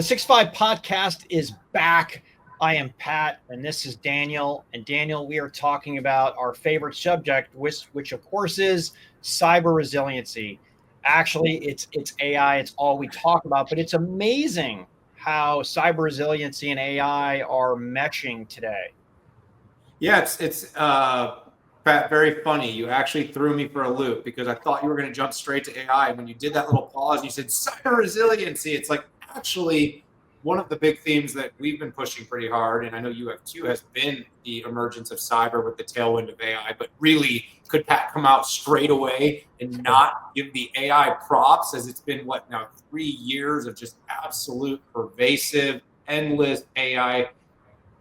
The 6 5 podcast is back. I am Pat, and this is Daniel. And Daniel, we are talking about our favorite subject, which of course is cyber resiliency. Actually, it's AI. It's all we talk about, but it's amazing how cyber resiliency and AI are meshing today. Yeah, it's Pat, very funny. You actually threw me for a loop because I thought you were going to jump straight to AI. When you did that little pause, you said cyber resiliency. It's like actually one of the big themes that we've been pushing pretty hard, and I know you have too, has been the emergence of cyber with the tailwind of AI. But really, could Pat come out straight away and not give the AI props as it's been what now 3 years of just absolute pervasive, endless AI?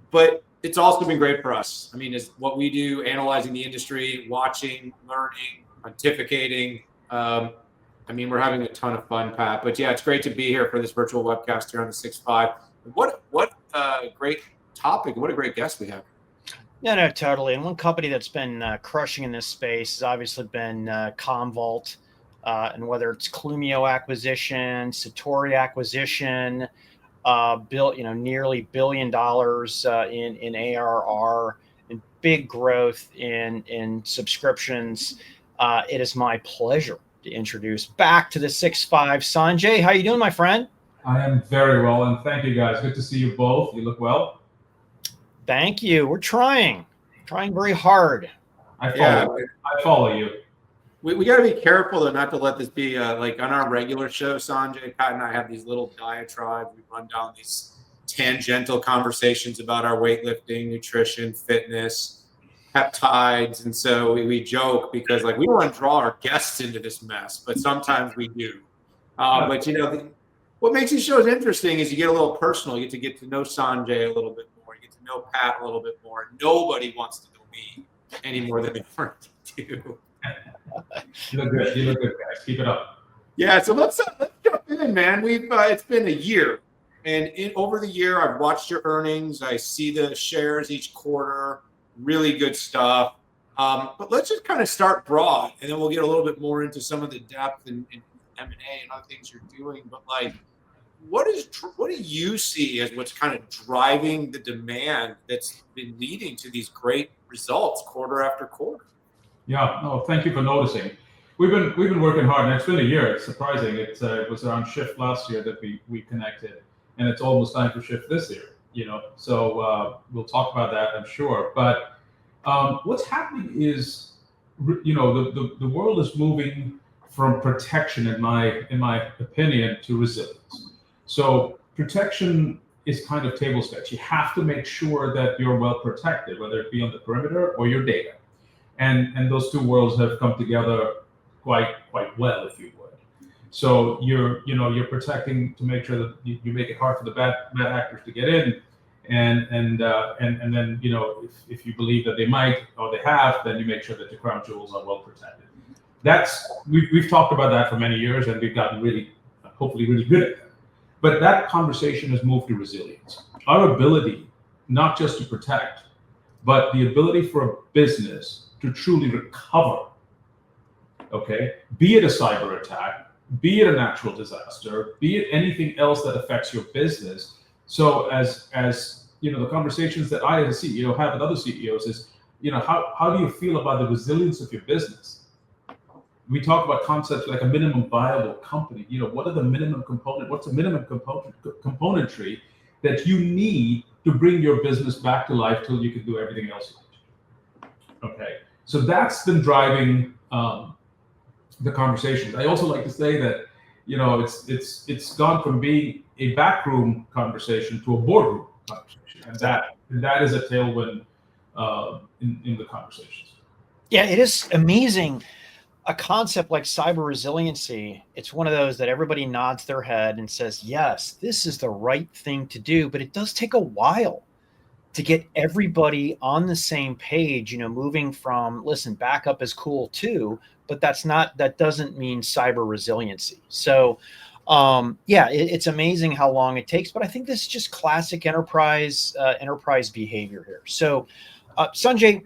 But it's also been great for us. I mean, is what we do, analyzing the industry, watching, learning, pontificating. I mean, we're having a ton of fun, Pat. But yeah, it's great to be here for this virtual webcast here on the 6 5. What a great topic! What a great guest we have. No, totally. And one company that's been crushing in this space has obviously been Commvault, and whether it's Clumio acquisition, Satori acquisition, built nearly $1 billion in ARR and big growth in subscriptions. It is my pleasure to introduce back to the 6 5 Sanjay. How you doing, my friend? I am very well, and thank you guys. Good to see you both. You look well. Thank you. We're trying very hard. I follow you. We got to be careful though, not to let this be like on our regular show. Sanjay, Pat, and I have these little diatribes. We run down these tangential conversations about our weightlifting, nutrition, fitness, peptides, and so we joke because like we don't want to draw our guests into this mess, but sometimes we do. But what makes these shows interesting is you get a little personal. You get to know Sanjay a little bit more. You get to know Pat a little bit more. Nobody wants to know me any more than they want to do. You look good, guys. Keep it up. Yeah, so let's jump in, man. It's been a year, and over the year, I've watched your earnings. I see the shares each quarter. Really good stuff. But let's just kind of start broad, and then we'll get a little bit more into some of the depth in M&A and other things you're doing. But like, what do you see as what's kind of driving the demand that's been leading to these great results quarter after quarter? Yeah, no, thank you for noticing. We've been working hard, and it's been a year. It's surprising. It was around Shift last year that we connected, and it's almost time for Shift this year. So we'll talk about that, I'm sure. But what's happening is, the world is moving from protection, in my opinion, to resilience. So protection is kind of table stakes. You have to make sure that you're well protected, whether it be on the perimeter or your data. And those two worlds have come together quite well, if you would. So you're protecting to make sure that you make it hard for the bad actors to get in, and then if you believe that they might or they have, then you make sure that your crown jewels are well protected. We've talked about that for many years, and we've gotten hopefully really good at that. But that conversation has moved to resilience. Our ability not just to protect, but the ability for a business to truly recover, okay? Be it a cyber attack, be it a natural disaster, be it anything else that affects your business. So as the conversations that I as a CEO have with other CEOs is, how do you feel about the resilience of your business? We talk about concepts like a minimum viable company. What are the minimum component? What's the minimum componentry that you need to bring your business back to life till you can do everything else you need to do? Okay. So that's been driving the conversations. I also like to say that it's gone from being a backroom conversation to a boardroom conversation, and that is a tailwind in the conversations. Yeah, it is amazing. A concept like cyber resiliency, it's one of those that everybody nods their head and says, yes, this is the right thing to do, but it does take a while to get everybody on the same page, moving from, listen, backup is cool too, but that doesn't mean cyber resiliency. So it's amazing how long it takes, but I think this is just classic enterprise behavior here. So Sanjay,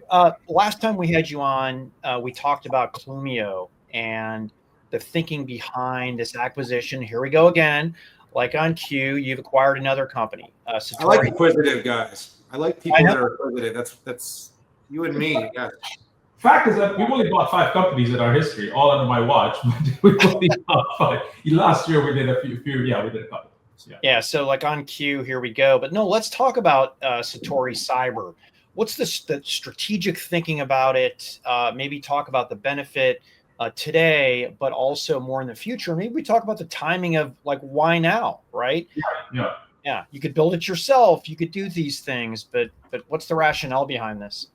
last time we had you on, we talked about Clumio and the thinking behind this acquisition. Here we go again. like on Q, you've acquired another company. I like Satori. inquisitive guys. I like people that are inquisitive. That's you and me. Yeah. Fact is that we've only bought 5 companies in our history, all under my watch. We've only bought 5. Last year we did a few. Yeah, we did a couple. Yeah. So like on Q, here we go. But no, let's talk about Satori Cyber. What's the strategic thinking about it? Maybe talk about the benefit today, but also more in the future. Maybe we talk about the timing of like why now, right? Yeah. You could build it yourself. You could do these things, but what's the rationale behind this?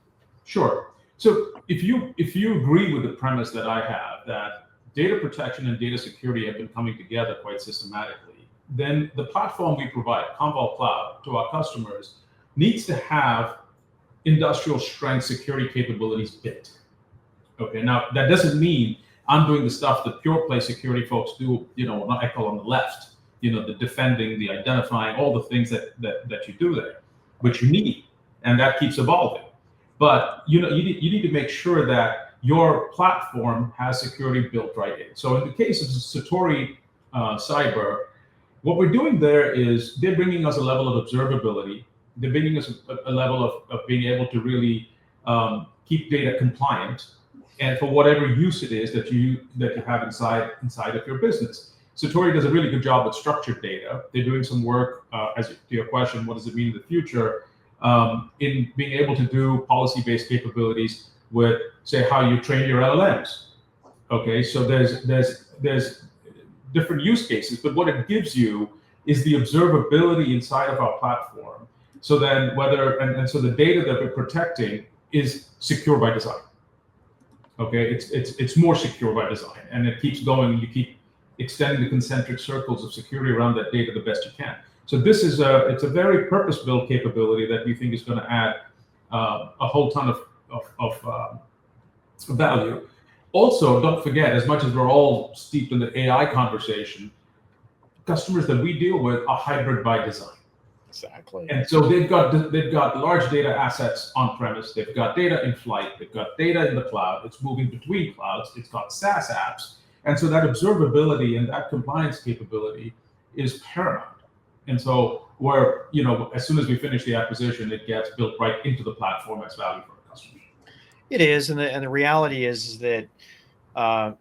Sure. So if you agree with the premise that I have, that data protection and data security have been coming together quite systematically, then the platform we provide, Commvault Cloud, to our customers needs to have industrial strength security capabilities built. Okay, now that doesn't mean I'm doing the stuff that pure play security folks do, what I call on the left, the defending, the identifying, all the things that you do there, which you need, and that keeps evolving. But you need to make sure that your platform has security built right in. So in the case of Satori Cyber, what we're doing there is they're bringing us a level of observability. They're bringing us a level of being able to really keep data compliant, and for whatever use it is that you have inside of your business. Satori does a really good job with structured data. They're doing some work, as to your question, what does it mean in the future, in being able to do policy-based capabilities with, say, how you train your LLMs. Okay, so there's different use cases, but what it gives you is the observability inside of our platform. So then so the data that we're protecting is secure by design. Okay, it's more secure by design, and it keeps going. You keep extending the concentric circles of security around that data the best you can. So this is it's a very purpose-built capability that we think is going to add a whole ton of value. Also, don't forget, as much as we're all steeped in the AI conversation, customers that we deal with are hybrid by design. Exactly. And so they've got large data assets on premise. They've got data in flight. They've got data in the cloud. It's moving between clouds. It's got SaaS apps. And so that observability and that compliance capability is paramount. And so as soon as we finish the acquisition, it gets built right into the platform as value for our customers. It is, and the reality is that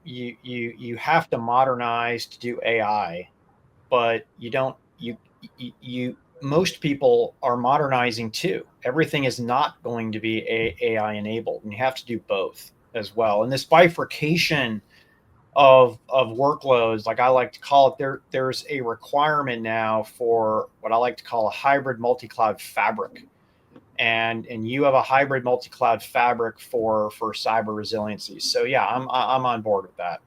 you have to modernize to do AI, but most people are modernizing too. Everything is not going to be AI enabled, and you have to do both as well. And this bifurcation of workloads, like I like to call it, there's a requirement now for what I like to call a hybrid multi-cloud fabric. And you have a hybrid multi-cloud fabric for cyber resiliency. So yeah, I'm on board with that.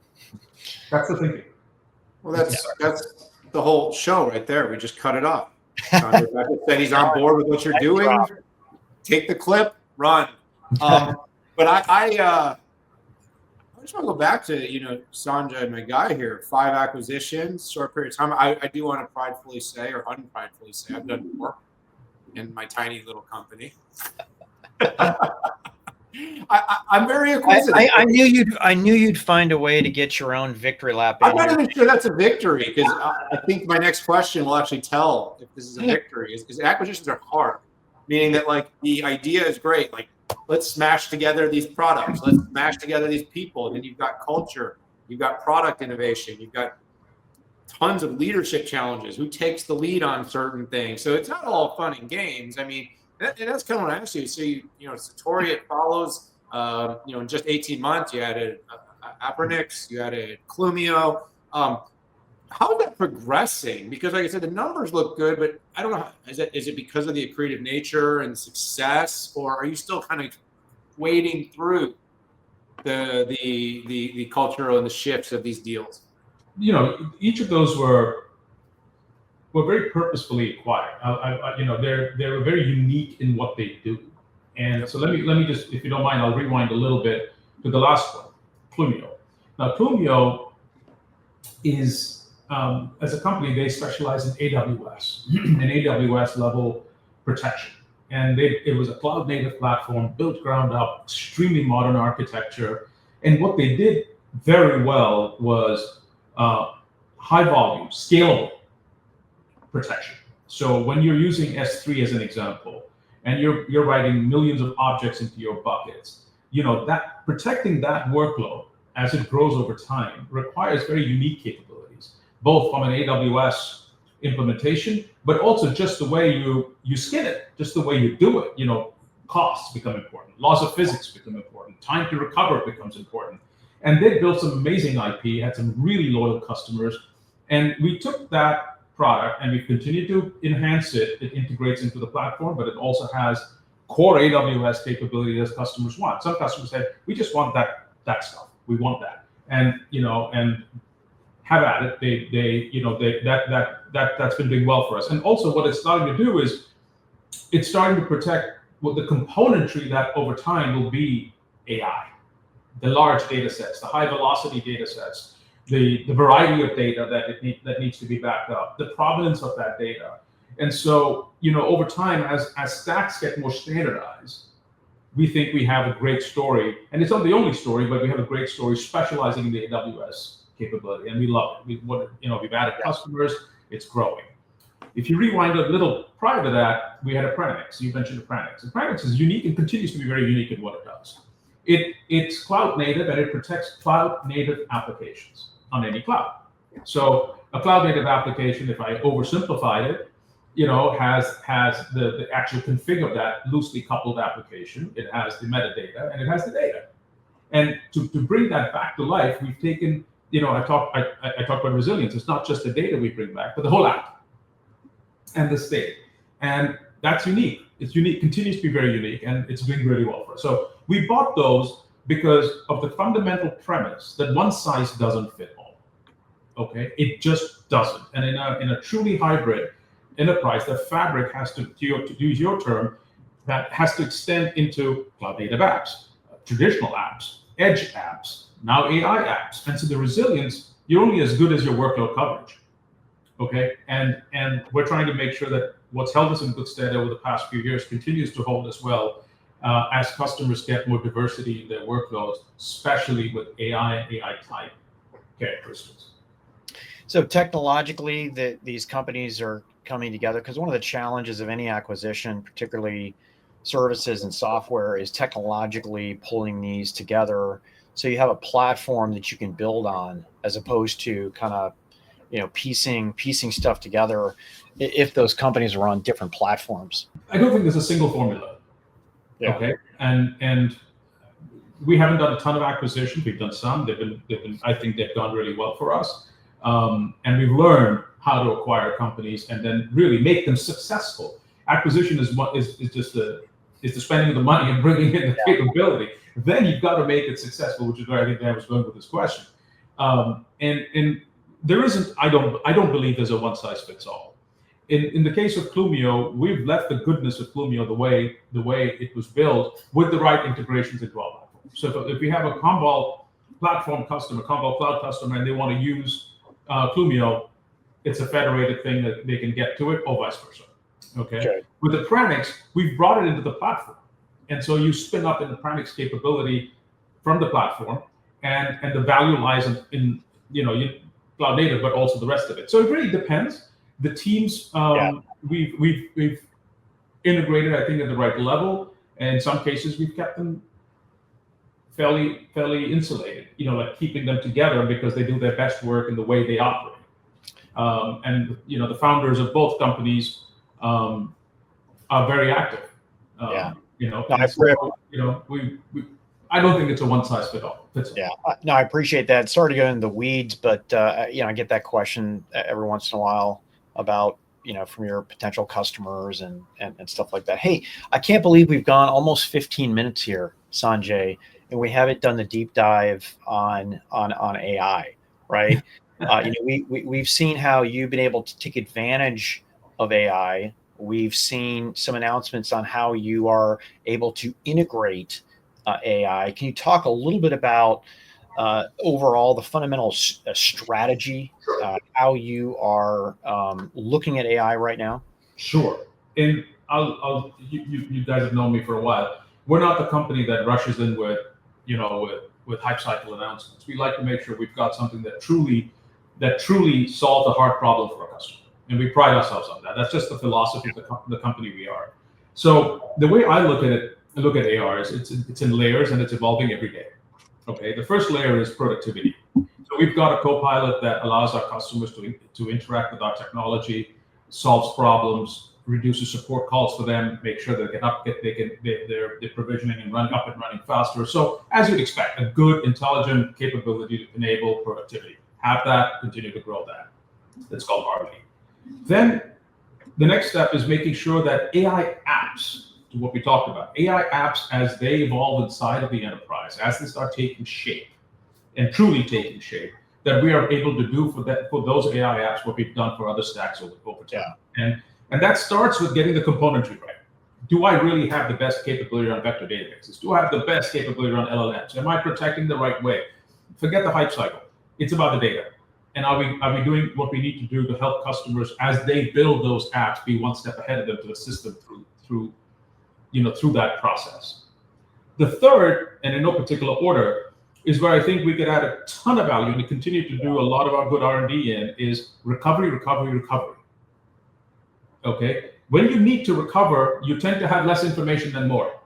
That's the thinking. Well, that's the whole show right there. We just cut it off. Sanjay said he's on board with what you're doing. Take the clip, run. But I just want to go back to Sanjay, my guy here. 5 acquisitions, short period of time. I do want to pridefully say, or unpridefully say, I've done more in my tiny little company. I'm very inquisitive. I knew you'd find a way to get your own victory lap. I'm not even sure that's a victory, because I think my next question will actually tell if this is a victory. Is acquisitions are hard, meaning that like the idea is great, like let's smash together these products, let's smash together these people, and then you've got culture, you've got product innovation, you've got tons of leadership challenges. Who takes the lead on certain things? So it's not all fun and games. I mean. And that's kind of what I asked you. So Satori, it follows. In just 18 months, you added Appernix, you added Clumio. How is that progressing? Because, like I said, the numbers look good, but I don't know. Is it because of the accretive nature and success, or are you still kind of wading through the cultural and the shifts of these deals? Each of those were very purposefully acquired. They're very unique in what they do. And so let me just, if you don't mind, I'll rewind a little bit to the last one, Clumio. Now, Clumio is, as a company, they specialize in AWS, and AWS level protection. And it was a cloud-native platform, built ground up, extremely modern architecture. And what they did very well was high volume, scalable. protection. So when you're using S3 as an example, and you're writing millions of objects into your buckets, that protecting that workload as it grows over time requires very unique capabilities, both from an AWS implementation, but also just the way you skin it, just the way you do it. Costs become important, laws of physics become important, time to recover becomes important. And they built some amazing IP, had some really loyal customers. And we took that product and we continued to enhance it. It integrates into the platform, but it also has core AWS capability as customers want. Some customers said, we just want that stuff. We want that. And have at it. That's been doing well for us. And also what it's starting to do is it's starting to protect what the componentry that over time will be AI, the large data sets, the high velocity data sets, the variety of data that needs to be backed up, the provenance of that data. And so, over time, as stacks get more standardized, we think we have a great story, and it's not the only story, but we have a great story specializing in the AWS capability, and we love it. We've added customers, it's growing. If you rewind a little prior to that, we had Appranix. You mentioned Appranix. Appranix is unique and continues to be very unique in what it does. It's cloud native and it protects cloud native applications on any cloud. So a cloud native application, if I oversimplified it, has the actual config of that loosely coupled application. It has the metadata and it has the data. And to bring that back to life, we've taken, I talked about resilience. It's not just the data we bring back, but the whole app and the state. And that's unique. It's unique, continues to be very unique, and it's doing really well for us. So we bought those because of the fundamental premise that one size doesn't fit all. Okay, it just doesn't. And in a truly hybrid enterprise, the fabric has to use your term, that has to extend into cloud native apps, traditional apps, edge apps, now AI apps. And so the resilience, you're only as good as your workload coverage. Okay, and we're trying to make sure that what's held us in good stead over the past few years continues to hold us well as customers get more diversity in their workloads, especially with AI and AI type characteristics. So technologically, these companies are coming together, because one of the challenges of any acquisition, particularly services and software, is technologically pulling these together so you have a platform that you can build on, as opposed to kind of piecing stuff together if those companies are on different platforms. I don't think there's a single formula. Yeah. Okay, and we haven't done a ton of acquisitions. We've done some. They've been. I think they've gone really well for us, and we've learned how to acquire companies and then really make them successful. Acquisition is just the spending of the money and bringing in the capability. Then you've got to make it successful, which is where I think Dan was going with this question. And there isn't. I don't believe there's a one size fits all. In the case of Clumio, we've left the goodness of Clumio the way it was built with the right integrations into our platform. So if we have a Commvault platform customer, Commvault cloud customer, and they want to use Clumio, it's a federated thing that they can get to it, or vice versa. Okay. With Appranix, we've brought it into the platform, and so you spin up an Appranix capability from the platform, and the value lies in cloud native, but also the rest of it. So it really depends. The teams we've integrated, I think, at the right level, and in some cases we've kept them fairly insulated. Like keeping them together because they do their best work in the way they operate. And the founders of both companies are very active. I don't think it's a one size fits all. Yeah, no, I appreciate that. Sorry to go into the weeds, but I get that question every once in a while about from your potential customers and stuff like that. Hey, I can't believe we've gone almost 15 minutes here, Sanjay, and we haven't done the deep dive on AI, right? We've seen how you've been able to take advantage of AI. We've seen some announcements on how you are able to integrate AI. Can you talk a little bit about overall the fundamental strategy, how you are looking at AI right now? Sure. And you guys have known me for a while. We're not the company that rushes in with hype cycle announcements. We like to make sure we've got something that truly solves a hard problem for a customer. and we pride ourselves on that. That's just the philosophy of the company we are. So the way I look at AR is it's in layers and it's evolving every day. Okay, the first layer is productivity. So we've got a Copilot that allows our customers to interact with our technology, solves problems, reduces support calls for them, make sure that they're provisioning and running faster. So as you'd expect, a good, intelligent capability to enable productivity. Have that, continue to grow that. That's called R&D. Then the next step is making sure that AI apps, to what we talked about, AI apps as they evolve inside of the enterprise, as they start taking shape and truly taking shape, that we are able to do for those AI apps what we've done for other stacks over time. Yeah. And that starts with getting the componentry right. Do I really have the best capability on vector databases? Do I have the best capability on LLMs? Am I protecting the right way? Forget the hype cycle. It's about the data. And are we doing what we need to do to help customers as they build those apps be one step ahead of them to assist them through that process? The third, and in no particular order, is where I think we could add a ton of value and continue to do a lot of our good R&D in is recovery. Okay, when you need to recover, you tend to have less information than more.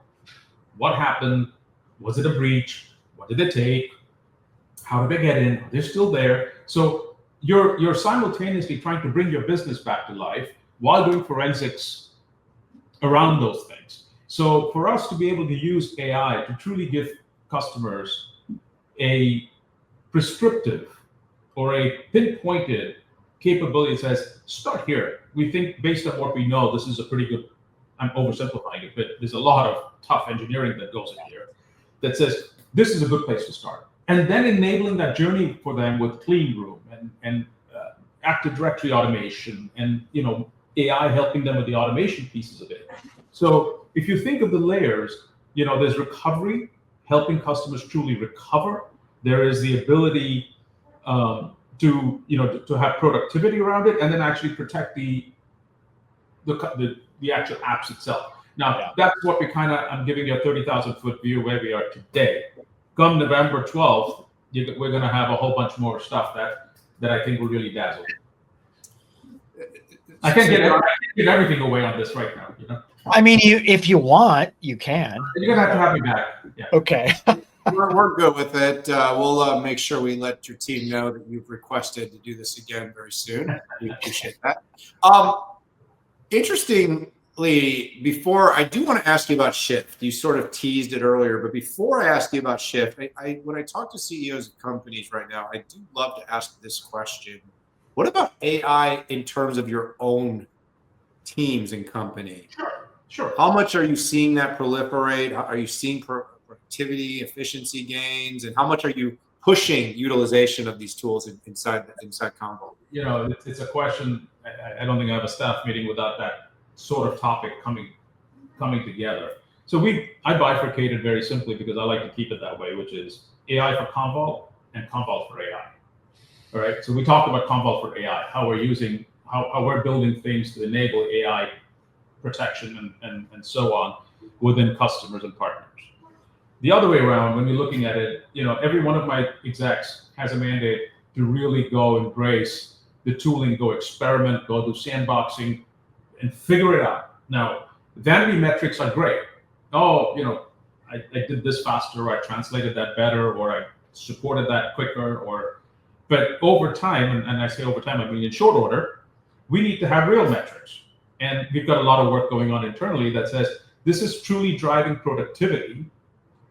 What happened? Was it a breach? What did it take? How did they get in? They're still there. So you're simultaneously trying to bring your business back to life while doing forensics around those things. So for us to be able to use AI to truly give customers a prescriptive or a pinpointed capability that says, start here. We think based on what we know, this is a pretty good, I'm oversimplifying it, but there's a lot of tough engineering that goes in here that says, this is a good place to start. And then enabling that journey for them with clean room and Active Directory automation and AI helping them with the automation pieces of it. So if you think of the layers, there's recovery, helping customers truly recover. There is the ability to have productivity around it, and then actually protect the actual apps itself. Now, that's what I'm giving you a 30,000-foot view where we are today. Come November 12th, we're going to have a whole bunch more stuff that I think will really dazzle. I can't give everything away on this right now. I mean, if you want, you can. You're going to have me back. Yeah. Okay. We're good with it. We'll make sure we let your team know that you've requested to do this again very soon. We appreciate that. Interestingly, before I do want to ask you about Shift. You sort of teased it earlier, but before I ask you about Shift, when I talk to CEOs of companies right now, I do love to ask this question. What about AI in terms of your own teams and company? Sure. How much are you seeing that proliferate? Are you seeing productivity, efficiency gains, and how much are you pushing utilization of these tools inside Commvault? It's a question. I don't think I have a staff meeting without that sort of topic coming together. So I bifurcated very simply because I like to keep it that way, which is AI for Commvault and Commvault for AI. All right. So we talked about Commvault for AI, how we're building things to enable AI protection and so on within customers and partners. The other way around, when you're looking at it, every one of my execs has a mandate to really go embrace the tooling, go experiment, go do sandboxing, and figure it out. Now, vanity metrics are great. I did this faster, or I translated that better, or I supported that quicker, but over time, and I say over time, I mean in short order, we need to have real metrics. And we've got a lot of work going on internally that says, this is truly driving productivity.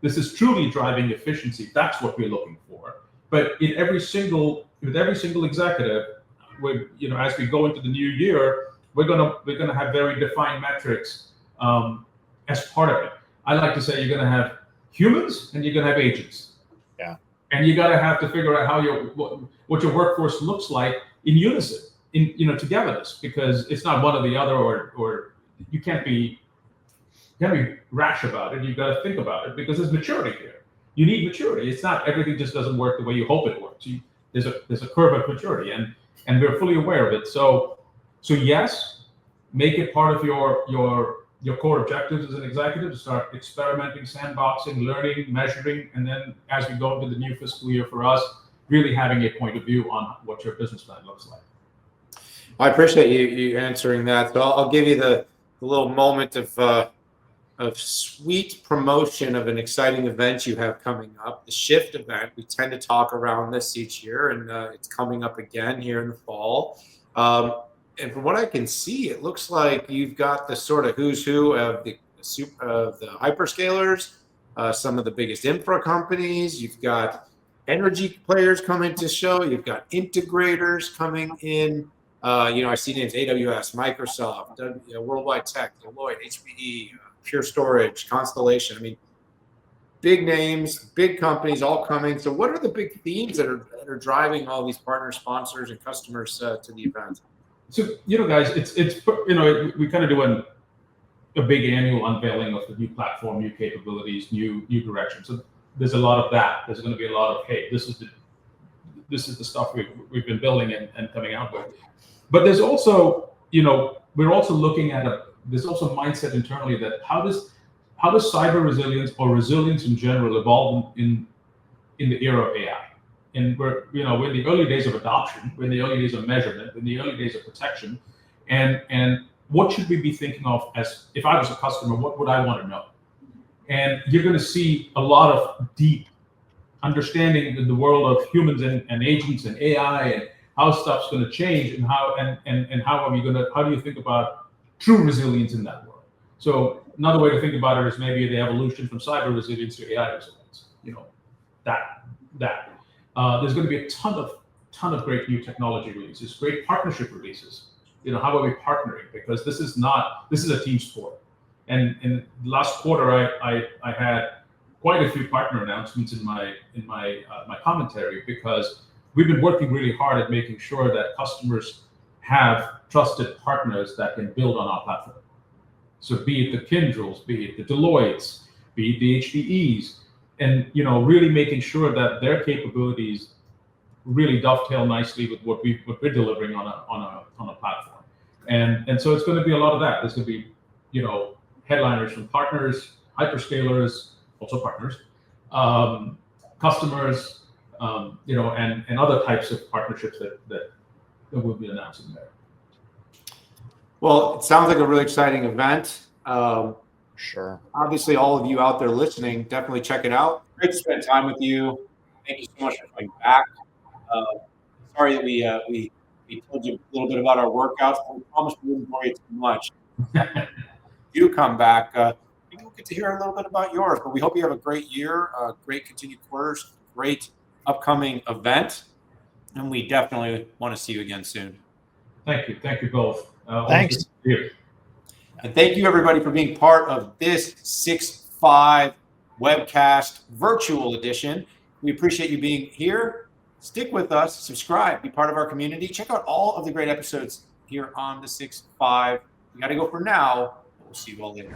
This is truly driving efficiency. That's what we're looking for. But with every single executive, as we go into the new year, we're gonna have very defined metrics as part of it. I like to say you're gonna have humans and you're gonna have agents. Yeah. And you gotta have to figure out how what your workforce looks like in unison, togetherness, because it's not one or the other, or you can't be rash about it. You've got to think about it because there's maturity here. You need maturity. It's not everything just doesn't work the way you hope it works. There's a curve of maturity, and we're fully aware of it. So yes, make it part of your core objectives as an executive to start experimenting, sandboxing, learning, measuring, and then as we go into the new fiscal year for us, really having a point of view on what your business plan looks like. I appreciate you answering that. So I'll give you the little moment of sweet promotion of an exciting event you have coming up, the Shift event. We tend to talk around this each year, and it's coming up again here in the fall. And from what I can see, it looks like you've got the sort of who's who of the hyperscalers, some of the biggest infra companies. You've got energy players coming to show. You've got integrators coming in. I see names AWS, Microsoft, Worldwide Tech, Deloitte, HPE, Pure Storage, Constellation. I mean, big names, big companies all coming. So what are the big themes that are driving all these partner sponsors and customers to the event? So, guys, we kind of do a big annual unveiling of the new platform, new capabilities, new direction. So there's a lot of that. There's going to be a lot of, hey, this is the stuff we've been building and coming out with. But there's also, we're also looking at there's also mindset internally that how does cyber resilience or resilience in general evolve in the era of AI? And we're in the early days of adoption, we're in the early days of measurement, we're in the early days of protection, and what should we be thinking of as, if I was a customer, what would I want to know? And you're going to see a lot of deep understanding in the world of humans and agents and AI and how stuff's going to change and how do you think about true resilience in that world? So another way to think about it is maybe the evolution from cyber resilience to AI resilience. There's going to be a ton of great new technology releases, great partnership releases. How are we partnering? Because this is a team sport. And in last quarter, I had quite a few partner announcements in my commentary, because we've been working really hard at making sure that customers have trusted partners that can build on our platform. So be it the Kyndryls, be it the Deloittes, be it the HPEs, and really making sure that their capabilities really dovetail nicely with what we're delivering on a platform. And so it's going to be a lot of that. There's going to be headliners from partners, hyperscalers, also partners, customers, and other types of partnerships that we'll be announcing there. Well, it sounds like a really exciting event. Sure. Obviously, all of you out there listening, definitely check it out. Great to spend time with you. Thank you so much for coming back. Sorry that we told you a little bit about our workouts, but we promised we wouldn't bore you too much. You come back. Maybe we'll get to hear a little bit about yours, but we hope you have a great year, great continued quarters, great upcoming event, and we definitely want to see you again soon. Thank you both. Thanks. And thank you, everybody, for being part of this 6.5 webcast virtual edition. We appreciate you being here. Stick with us, subscribe, be part of our community. Check out all of the great episodes here on the 6.5. We got to go for now. We'll see you all later.